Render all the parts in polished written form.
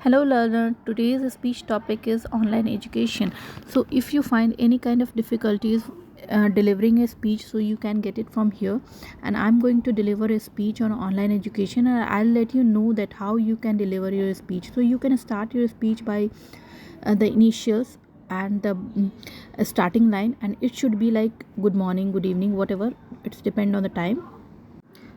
Hello learner, today's speech topic is online education. So if you find any kind of difficulties delivering a speech, so you can get it from here, and I'm going to deliver a speech on online education, and I'll let you know that how you can deliver your speech. So you can start your speech by the initials and the starting line, and it should be like good morning, good evening, whatever. It's depend on the time.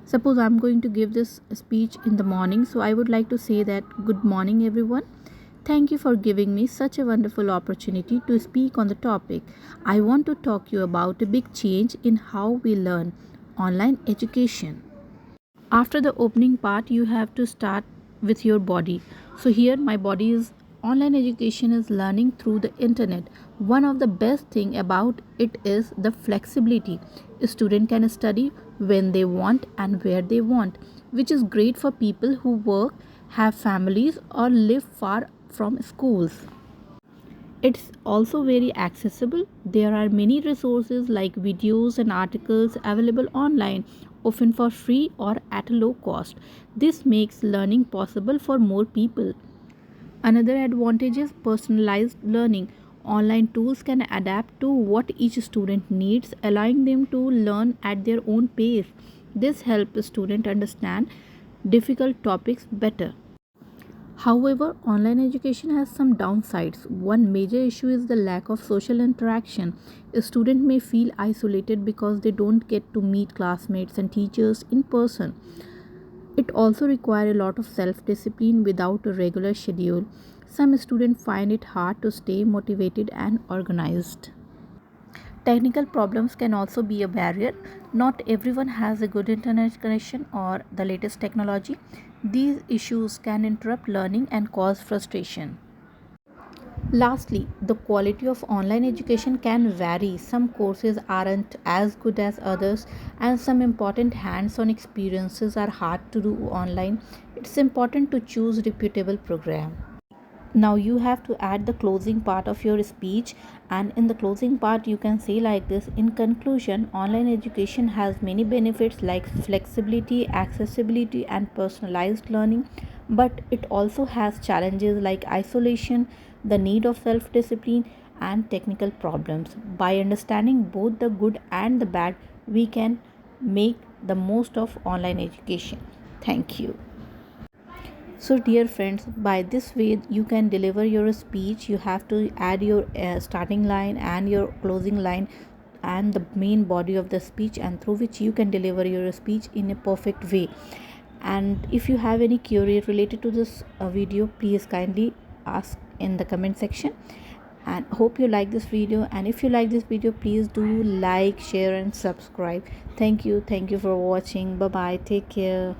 Suppose I'm going to give this speech in the morning, so I would like to say that good morning, everyone. Thank you for giving me such a wonderful opportunity to speak on the topic. I want to talk you about a big change in how we learn online education. After the opening part, you have to start with your body. So here my body is online education is learning through the internet. One of the best thing about it is the flexibility. A student can study when they want and where they want, which is great for people who work, have families, or live far from schools. It's also very accessible. There are many resources like videos and articles available online, often for free or at a low cost. This makes learning possible for more people. Another advantage is personalized learning. Online tools can adapt to what each student needs, allowing them to learn at their own pace. This helps students understand difficult topics better. However, online education has some downsides. One major issue is the lack of social interaction. A student may feel isolated because they don't get to meet classmates and teachers in person. It also requires a lot of self discipline without a regular schedule. Some students find it hard to stay motivated and organized. Technical problems can also be a barrier. Not everyone has a good internet connection or the latest technology. These issues can interrupt learning and cause frustration. Lastly, the quality of online education can vary. Some courses aren't as good as others, and some important hands on experiences are hard to do online. It's important to choose reputable program. Now you have to add the closing part of your speech, and in the closing part you can say like this: in conclusion, online education has many benefits like flexibility, accessibility, and personalized learning, but it also has challenges like isolation, the need of self discipline, and technical problems. By understanding both the good and the bad, we can make the most of online education. Thank you. So, dear friends, by this way you can deliver your speech. You have to add your starting line and your closing line and the main body of the speech, and through which you can deliver your speech in a perfect way. And if you have any query related to this video, please kindly ask in the comment section. And hope you like this video, and if you like this video, please do like, share, and subscribe. Thank you for watching. Bye bye, take care.